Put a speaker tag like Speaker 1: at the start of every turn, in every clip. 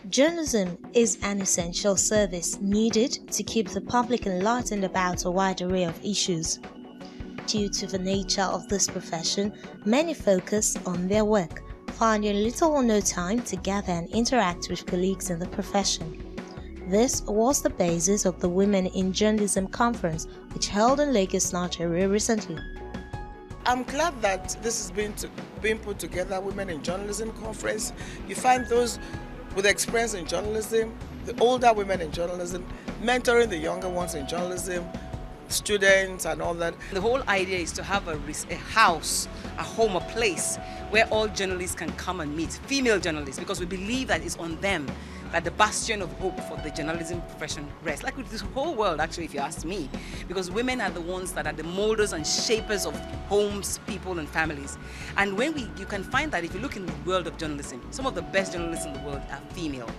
Speaker 1: Journalism is an essential service needed to keep the public enlightened about a wide array of issues. Due to the nature of this profession, many focus on their work, finding little or no time to gather and interact with colleagues in the profession. This was the basis of the Women in Journalism conference, which held in Lagos, Nigeria recently.
Speaker 2: I'm glad that this is being put together, Women in Journalism conference. You find those with experience in journalism, the older women in journalism, mentoring the younger ones in journalism, students and all that.
Speaker 3: The whole idea is to have a house, a home, a place where all journalists can come and meet, female journalists, because we believe that it's on them that the bastion of hope for the journalism profession rests. Like with this whole world, actually, if you ask me, because women are the ones that are the molders and shapers of homes, people, and families. And you can find that if you look in the world of journalism, some of the best journalists in the world are female.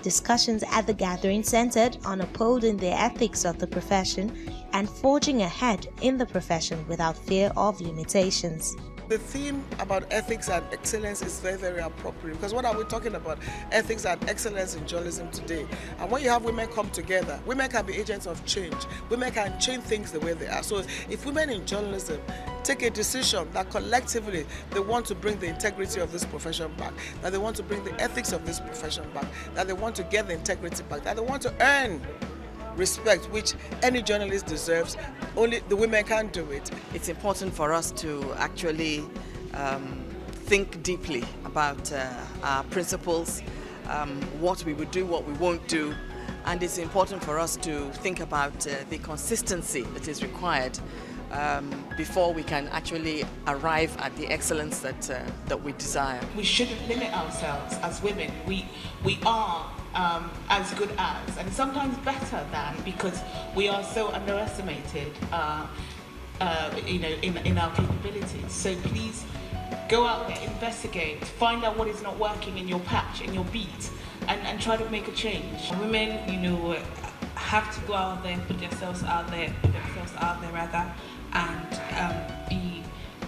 Speaker 1: Discussions at the gathering centered on upholding the ethics of the profession and forging ahead in the profession without fear of limitations.
Speaker 2: The theme about ethics and excellence is very, very appropriate, because what are we talking about? Ethics and excellence in journalism today. And when you have women come together, women can be agents of change. Women can change things the way they are. So if women in journalism take a decision that collectively they want to bring the integrity of this profession back, that they want to bring the ethics of this profession back, that they want to get the integrity back, that they want to earn respect, which any journalist deserves, only the women can do it.
Speaker 4: It's important for us to actually think deeply about our principles, what we would do, what we won't do, and it's important for us to think about the consistency that is required before we can actually arrive at the excellence that we desire.
Speaker 5: We shouldn't limit ourselves as women. We are as good as, and sometimes better than, because we are so underestimated, in our capabilities. So please go out there, investigate, find out what is not working in your patch, in your beat, and try to make a change. Women, have to go out there, put themselves out there and be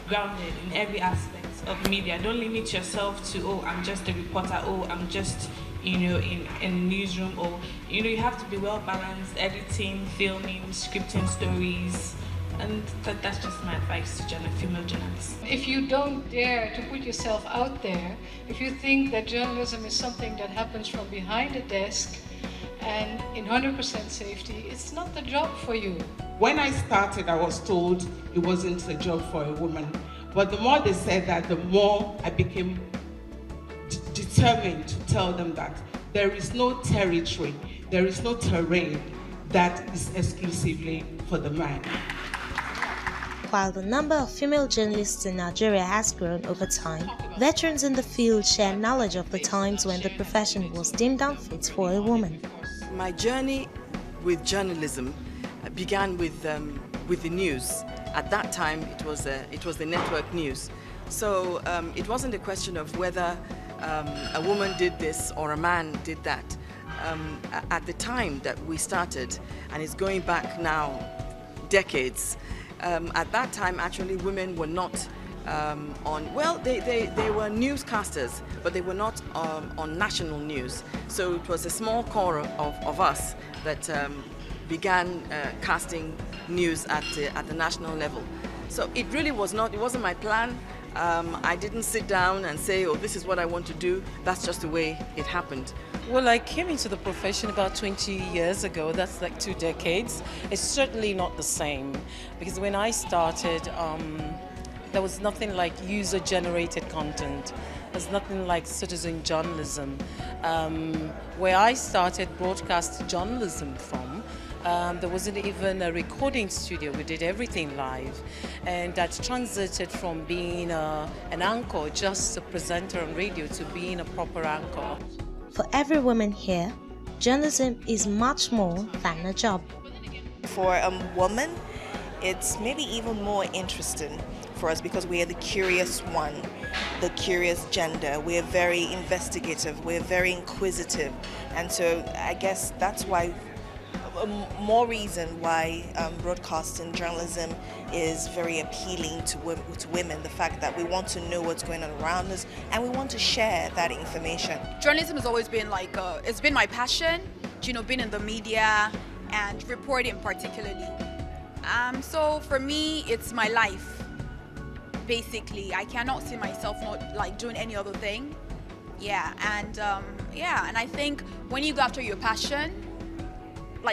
Speaker 5: grounded in every aspect of media. Don't limit yourself to, I'm just a reporter, I'm just in a newsroom, or you have to be well balanced, editing, filming, scripting stories, and that's just my advice to female journalists.
Speaker 6: If you don't dare to put yourself out there, if you think that journalism is something that happens from behind a desk and in 100% safety, it's not the job for you.
Speaker 7: When I started, I was told it wasn't a job for a woman, but the more they said that, the more I became determined to tell them that there is no territory, there is no terrain that is exclusively for the man.
Speaker 1: While the number of female journalists in Nigeria has grown over time, veterans in the field share knowledge of the times when the profession was deemed unfit for a woman.
Speaker 4: My journey with journalism began with the news. At that time, it was the network news. So it wasn't a question of whether a woman did this or a man did that. At the time that we started, and it's going back now decades, at that time actually women were not they were newscasters, but they were not on national news. So it was a small core of us that began casting news at the national level. So it really wasn't my plan. I didn't sit down and say, this is what I want to do. That's just the way it happened.
Speaker 8: Well, I came into the profession about 20 years ago. That's like 2 decades. It's certainly not the same, because when I started, there was nothing like user-generated content. There's nothing like citizen journalism. Where I started broadcast journalism from, there wasn't even a recording studio. We did everything live, and that transited from being an anchor, just a presenter on radio, to being a proper anchor.
Speaker 1: For every woman here, journalism is much more than a job.
Speaker 9: For a woman, it's maybe even more interesting for us because we are the curious one, the curious gender. We're very investigative, we're very inquisitive, and so I guess that's why more reason why broadcasting journalism is very appealing to women. The fact that we want to know what's going on around us and we want to share that information.
Speaker 10: Journalism has always been it's been my passion, being in the media and reporting particularly. So for me, it's my life. Basically, I cannot see myself not doing any other thing. And I think when you go after your passion,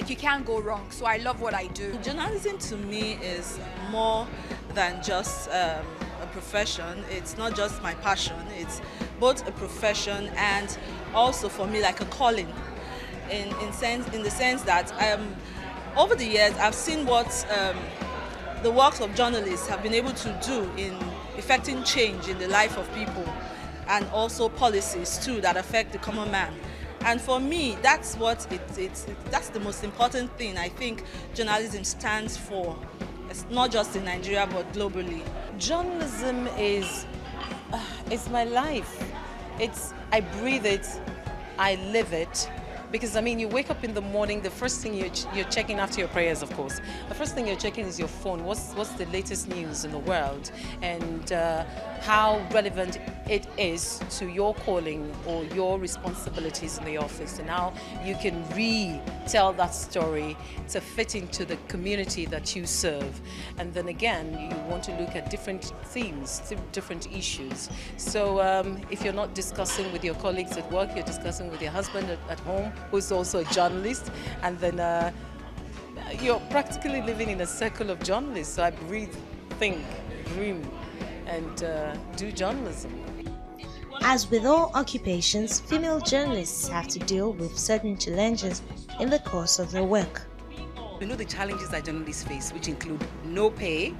Speaker 10: you can't go wrong. So I love what I do.
Speaker 11: Journalism to me is more than just a profession. It's not just my passion. It's both a profession and also for me like a calling. In the sense that over the years I've seen what the works of journalists have been able to do in effecting change in the life of people, and also policies too that affect the common man. And for me, that's what that's the most important thing I think journalism stands for. It's not just in Nigeria but globally.
Speaker 8: Journalism is it's my life. I breathe it, I live it. Because you wake up in the morning, the first thing you're checking after your prayers, of course. The first thing you're checking is your phone. What's the latest news in the world, and how relevant it is to your calling or your responsibilities in the office, and how you can retell that story to fit into the community that you serve. And then again, you want to look at different themes, different issues. So if you're not discussing with your colleagues at work, you're discussing with your husband at home, who's also a journalist, and then you're practically living in a circle of journalists. So I breathe, think, dream, and do journalism.
Speaker 1: As with all occupations, female journalists have to deal with certain challenges in the course of their work.
Speaker 3: We know the challenges that journalists face, which include no pay,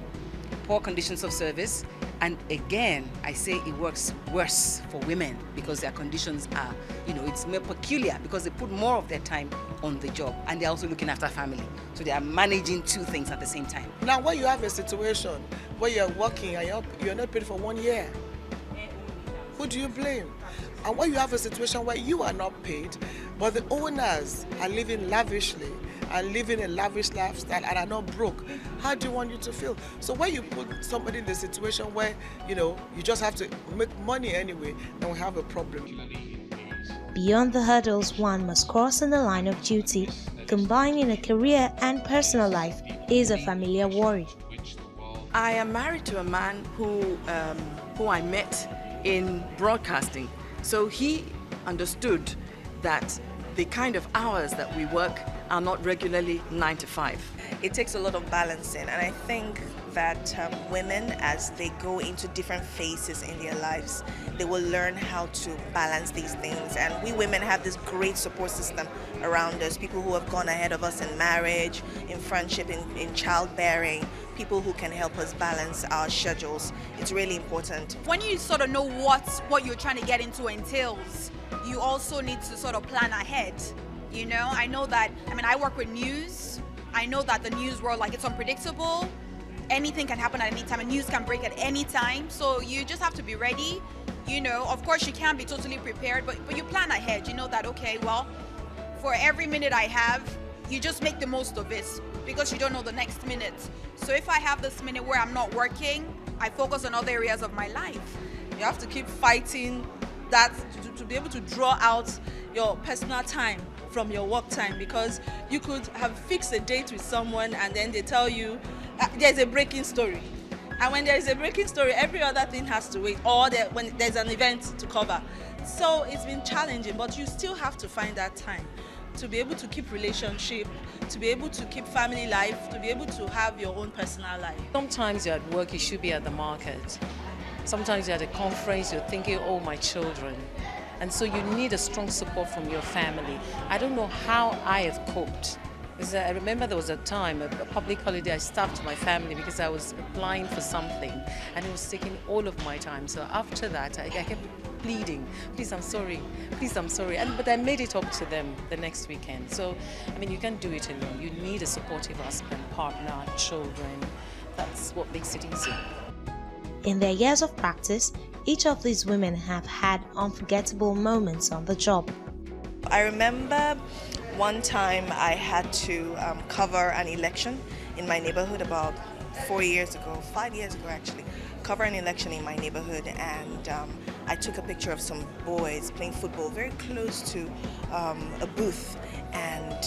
Speaker 3: poor conditions of service, and again, I say it works worse for women because their conditions are, it's more peculiar because they put more of their time on the job and they're also looking after family. So they are managing two things at the same time.
Speaker 2: Now, when you have a situation where you're working and you're not paid for 1 year, who do you blame? And when you have a situation where you are not paid, but the owners are living lavishly and living a lavish lifestyle and are not broke, how do you want you to feel? So when you put somebody in the situation where, you just have to make money anyway, then we have a problem.
Speaker 1: Beyond the hurdles one must cross in the line of duty, combining a career and personal life is a familiar worry.
Speaker 4: I am married to a man who I met in broadcasting. So he understood that the kind of hours that we work are not regularly 9 to 5.
Speaker 9: It takes a lot of balancing, and I think that women, as they go into different phases in their lives, they will learn how to balance these things. And we women have this great support system around us, people who have gone ahead of us in marriage, in friendship, in childbearing, people who can help us balance our schedules. It's really important.
Speaker 10: When you sort of know what you're trying to get into entails, you also need to sort of plan ahead. I know that, I work with news. I know that the news world, it's unpredictable. Anything can happen at any time, and news can break at any time. So you just have to be ready. Of course you can't be totally prepared, but you plan ahead. You know that, okay, well, for every minute I have, you just make the most of it because you don't know the next minute. So if I have this minute where I'm not working, I focus on other areas of my life.
Speaker 11: You have to keep fighting that to be able to draw out your personal time from your work time, because you could have fixed a date with someone and then they tell you there's a breaking story, and when there is a breaking story, every other thing has to wait, or when there's an event to cover. So it's been challenging, but you still have to find that time to be able to keep relationship, to be able to keep family life, to be able to have your own personal life.
Speaker 8: Sometimes you're at work, you should be at the market. Sometimes you're at a conference, you're thinking, oh, my children. And so you need a strong support from your family. I don't know how I have coped. Because I remember there was a time, a public holiday, I starved my family because I was applying for something and it was taking all of my time. So after that, I kept pleading, please, I'm sorry, but I made it up to them the next weekend. So, you can't do it alone. You need a supportive husband, partner, children. That's what makes it easy.
Speaker 1: In their years of practice, each of these women have had unforgettable moments on the job.
Speaker 9: I remember one time I had to cover an election in my neighborhood about 5 years ago actually, cover an election in my neighborhood, and I took a picture of some boys playing football very close to a booth, and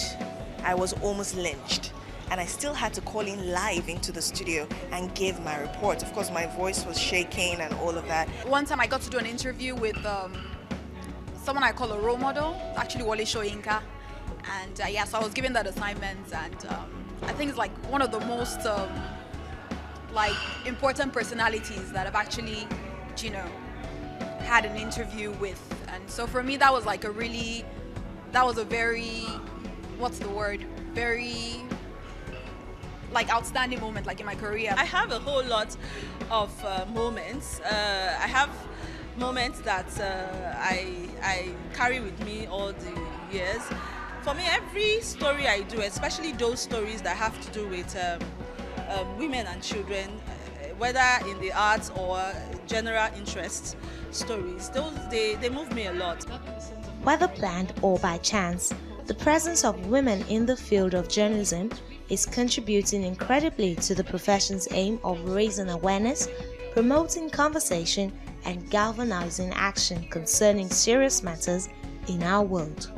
Speaker 9: I was almost lynched. And I still had to call in live into the studio and give my report. Of course, my voice was shaking and all of that.
Speaker 10: One time I got to do an interview with someone I call a role model, actually Wale Soyinka. And yeah, so I was given that assignment, and I think it's like one of the most like important personalities that I've actually, you know, had an interview with. And so for me, that was like a very, what's the word? Very like outstanding moment, like in my career.
Speaker 11: I have a whole lot of moments. I have moments that I carry with me all the years. For me, every story I do, especially those stories that have to do with women and children, whether in the arts or general interest stories, they move me a lot.
Speaker 1: Whether planned or by chance, the presence of women in the field of journalism is contributing incredibly to the profession's aim of raising awareness, promoting conversation, and galvanizing action concerning serious matters in our world.